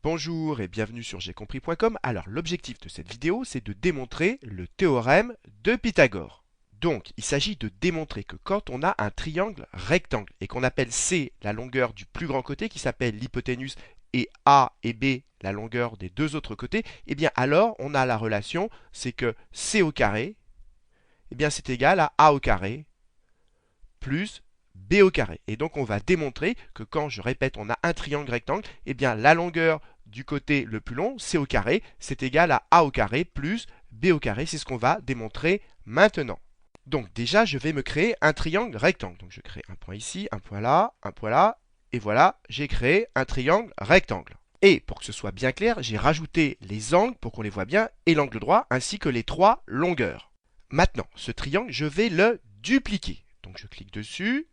Bonjour et bienvenue sur j'aicompris.com. Alors l'objectif de cette vidéo, c'est de démontrer le théorème de Pythagore. Donc il s'agit de démontrer que quand on a un triangle rectangle et qu'on appelle C la longueur du plus grand côté qui s'appelle l'hypoténuse et A et B la longueur des deux autres côtés, et bien alors on a la relation, c'est que C au carré, et bien c'est égal à A au carré plus B au carré. Et donc on va démontrer que quand, je répète, on a un triangle rectangle, eh bien la longueur du côté le plus long, C au carré, c'est égal à A au carré plus B au carré. C'est ce qu'on va démontrer maintenant. Donc déjà, je vais me créer un triangle rectangle. Donc je crée un point ici, un point là, et voilà, j'ai créé un triangle rectangle. Et pour que ce soit bien clair, j'ai rajouté les angles pour qu'on les voit bien, et l'angle droit, ainsi que les trois longueurs. Maintenant, ce triangle, je vais le dupliquer. Donc je clique dessus,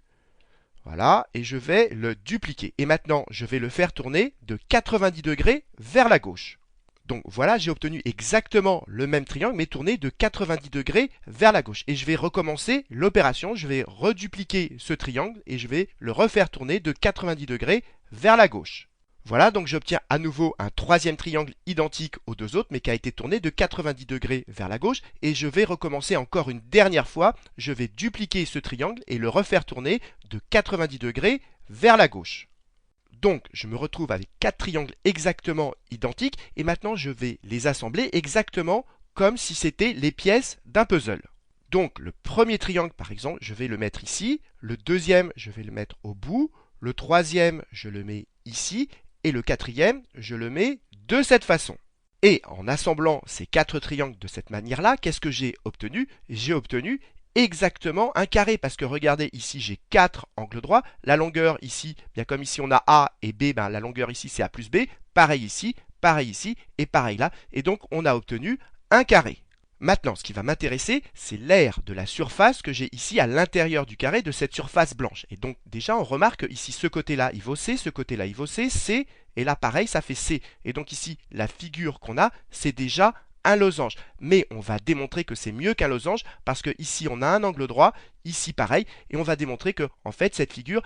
voilà, et je vais le dupliquer. Et maintenant, je vais le faire tourner de 90 degrés vers la gauche. Donc voilà, j'ai obtenu exactement le même triangle, mais tourné de 90 degrés vers la gauche. Et je vais recommencer l'opération, je vais redupliquer ce triangle et je vais le refaire tourner de 90 degrés vers la gauche. Voilà, donc j'obtiens à nouveau un troisième triangle identique aux deux autres, mais qui a été tourné de 90 degrés vers la gauche. Et je vais recommencer encore une dernière fois. Je vais dupliquer ce triangle et le refaire tourner de 90 degrés vers la gauche. Donc, je me retrouve avec quatre triangles exactement identiques. Et maintenant, je vais les assembler exactement comme si c'était les pièces d'un puzzle. Donc, le premier triangle, par exemple, je vais le mettre ici. Le deuxième, je vais le mettre au bout. Le troisième, je le mets ici. Et le quatrième, je le mets de cette façon. Et en assemblant ces quatre triangles de cette manière-là, qu'est-ce que j'ai obtenu? J'ai obtenu exactement un carré, parce que regardez, ici j'ai quatre angles droits. La longueur ici, bien comme ici on a A et B, la longueur ici c'est A plus B. Pareil ici et pareil là. Et donc on a obtenu un carré. Maintenant, ce qui va m'intéresser, c'est l'aire de la surface que j'ai ici à l'intérieur du carré de cette surface blanche. Et donc déjà, on remarque ici, ce côté-là, il vaut C, ce côté-là, il vaut C, C, et là, pareil, ça fait C. Et donc ici, la figure qu'on a, c'est déjà un losange. Mais on va démontrer que c'est mieux qu'un losange, parce que ici, on a un angle droit, ici, pareil, et on va démontrer que, en fait, cette figure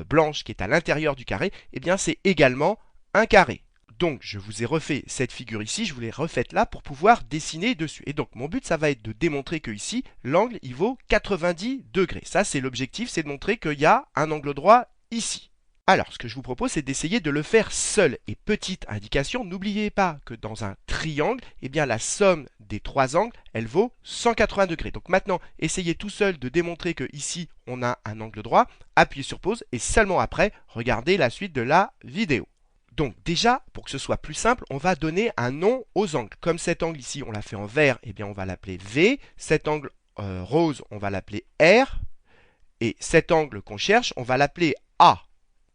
blanche qui est à l'intérieur du carré, eh bien, c'est également un carré. Donc, je vous ai refait cette figure ici, je vous l'ai refaite là pour pouvoir dessiner dessus. Et donc, mon but, ça va être de démontrer que ici, l'angle, il vaut 90 degrés. Ça, c'est l'objectif, c'est de montrer qu'il y a un angle droit ici. Alors, ce que je vous propose, c'est d'essayer de le faire seul. Et petite indication, n'oubliez pas que dans un triangle, eh bien, la somme des trois angles, elle vaut 180 degrés. Donc maintenant, essayez tout seul de démontrer que ici, on a un angle droit. Appuyez sur pause et seulement après, regardez la suite de la vidéo. Donc déjà, pour que ce soit plus simple, on va donner un nom aux angles. Comme cet angle ici, on l'a fait en vert, eh bien on va l'appeler V. Cet angle rose, on va l'appeler R. Et cet angle qu'on cherche, on va l'appeler A.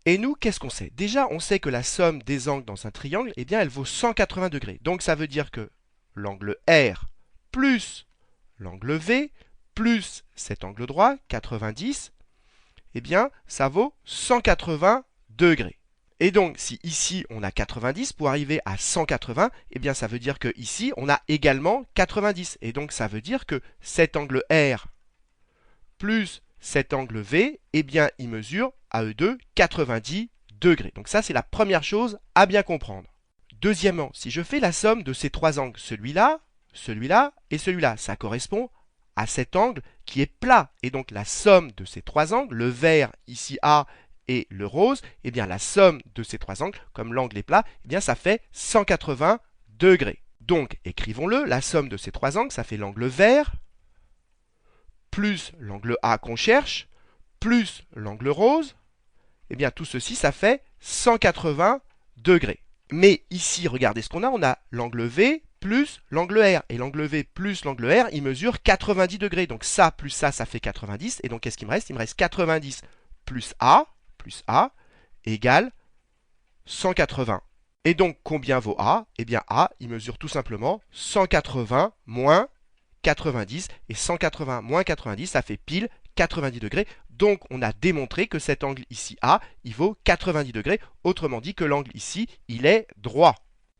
Et nous, qu'est-ce qu'on sait? Déjà, on sait que la somme des angles dans un triangle, eh bien, elle vaut 180 degrés. Donc ça veut dire que l'angle R plus l'angle V plus cet angle droit, 90, eh bien, ça vaut 180 degrés. Et donc, si ici on a 90, pour arriver à 180, eh bien ça veut dire que ici on a également 90. Et donc ça veut dire que cet angle R plus cet angle V, eh bien il mesure à eux deux 90 degrés. Donc ça c'est la première chose à bien comprendre. Deuxièmement, si je fais la somme de ces trois angles, celui-là, celui-là et celui-là, ça correspond à cet angle qui est plat. Et donc la somme de ces trois angles, le vert ici A et le rose, eh bien la somme de ces trois angles, comme l'angle est plat, eh bien ça fait 180 degrés. Donc écrivons-le, la somme de ces trois angles, ça fait l'angle vert, plus l'angle A qu'on cherche, plus l'angle rose, eh bien tout ceci, ça fait 180 degrés. Mais ici, regardez ce qu'on a, on a l'angle V plus l'angle R. Et l'angle V plus l'angle R, il mesure 90 degrés. Donc ça plus ça fait 90. Et donc qu'est-ce qu'il me reste? Il me reste 90 plus A égale 180. Et donc, combien vaut A? Eh bien, A, il mesure tout simplement 180 moins 90. Et 180 moins 90, ça fait pile 90 degrés. Donc, on a démontré que cet angle ici, A, il vaut 90 degrés. Autrement dit que l'angle ici, il est droit.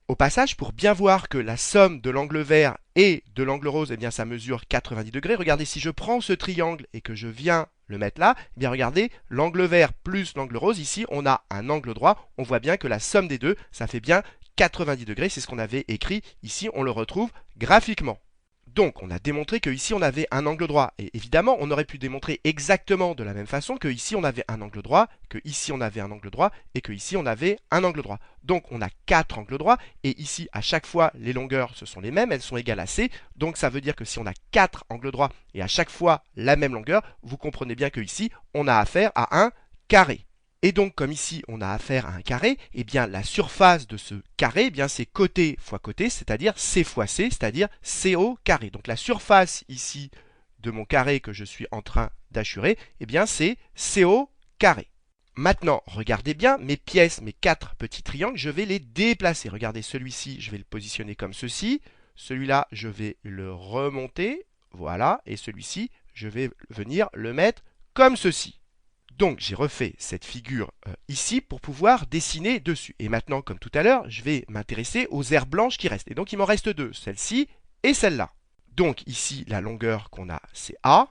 Au passage, pour bien voir que la somme de l'angle vert et de l'angle rose, eh bien, ça mesure 90 degrés. Regardez, si je prends ce triangle et que je viens le mettre là, eh bien, regardez, l'angle vert plus l'angle rose, ici, on a un angle droit. On voit bien que la somme des deux, ça fait bien 90 degrés, c'est ce qu'on avait écrit ici, on le retrouve graphiquement. Donc on a démontré que ici on avait un angle droit, et évidemment on aurait pu démontrer exactement de la même façon que ici on avait un angle droit, que ici on avait un angle droit, et que ici on avait un angle droit. Donc on a 4 angles droits, et ici à chaque fois les longueurs ce sont les mêmes, elles sont égales à C, donc ça veut dire que si on a 4 angles droits, et à chaque fois la même longueur, vous comprenez bien que ici on a affaire à un carré. Et donc, comme ici, on a affaire à un carré, eh bien, la surface de ce carré, eh bien, c'est côté fois côté, c'est-à-dire C fois C, c'est-à-dire CO carré. Donc, la surface ici de mon carré que je suis en train d'achurer, eh bien, c'est CO carré. Maintenant, regardez bien, mes pièces, mes 4 petits triangles, je vais les déplacer. Regardez, celui-ci, je vais le positionner comme ceci. Celui-là, je vais le remonter. Voilà. Et celui-ci, je vais venir le mettre comme ceci. Donc j'ai refait cette figure ici pour pouvoir dessiner dessus. Et maintenant, comme tout à l'heure, je vais m'intéresser aux aires blanches qui restent. Et donc il m'en reste deux, celle-ci et celle-là. Donc ici, la longueur qu'on a, c'est A.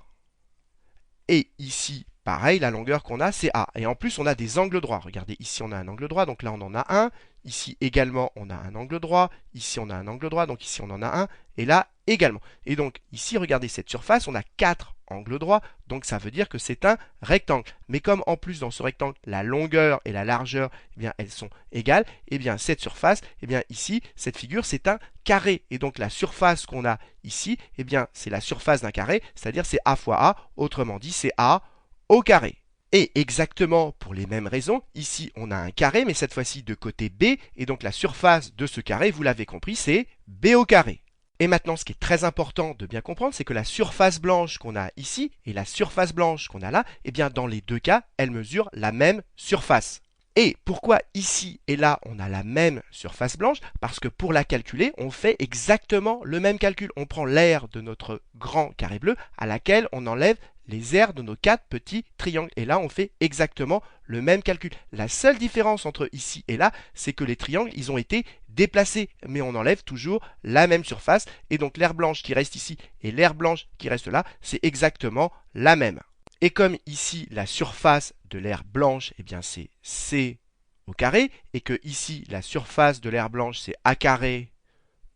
Et ici, pareil, la longueur qu'on a, c'est A. Et en plus, on a des angles droits. Regardez, ici, on a un angle droit, donc là, on en a un. Ici également, on a un angle droit. Ici, on a un angle droit, donc ici, on en a un. Et là, également. Et donc, ici, regardez cette surface, on a 4 angles droits. Donc, ça veut dire que c'est un rectangle. Mais comme en plus, dans ce rectangle, la longueur et la largeur, eh bien, elles sont égales, eh bien, cette surface, eh bien, ici, cette figure, c'est un carré. Et donc, la surface qu'on a ici, eh bien, c'est la surface d'un carré, c'est-à-dire c'est A fois A. Autrement dit, c'est A au carré. Et exactement pour les mêmes raisons, ici on a un carré, mais cette fois-ci de côté B, et donc la surface de ce carré, vous l'avez compris, c'est B au carré. Et maintenant, ce qui est très important de bien comprendre, c'est que la surface blanche qu'on a ici et la surface blanche qu'on a là, eh bien dans les deux cas, elles mesurent la même surface. Et pourquoi ici et là on a la même surface blanche? Parce que pour la calculer, on fait exactement le même calcul. On prend l'aire de notre grand carré bleu à laquelle on enlève les aires de nos 4 petits triangles. Et là, on fait exactement le même calcul. La seule différence entre ici et là, c'est que les triangles, ils ont été déplacés. Mais on enlève toujours la même surface. Et donc, l'aire blanche qui reste ici et l'aire blanche qui reste là, c'est exactement la même. Et comme ici, la surface de l'aire blanche, eh bien, c'est C au carré. Et que ici, la surface de l'aire blanche, c'est A carré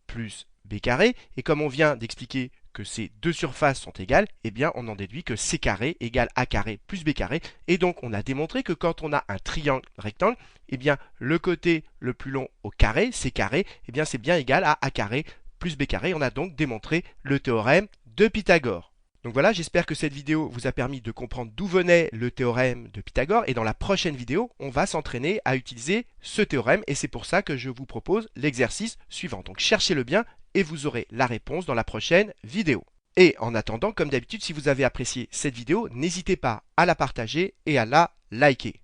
plus B carré. Et comme on vient d'expliquer que ces deux surfaces sont égales, eh bien on en déduit que C carré égale A carré plus B carré. Et donc on a démontré que quand on a un triangle rectangle, eh bien le côté le plus long au carré, C carré, eh bien c'est bien égal à A carré plus B carré. On a donc démontré le théorème de Pythagore. Donc voilà, j'espère que cette vidéo vous a permis de comprendre d'où venait le théorème de Pythagore. Et dans la prochaine vidéo, on va s'entraîner à utiliser ce théorème. Et c'est pour ça que je vous propose l'exercice suivant. Donc cherchez-le bien et vous aurez la réponse dans la prochaine vidéo. Et en attendant, comme d'habitude, si vous avez apprécié cette vidéo, n'hésitez pas à la partager et à la liker.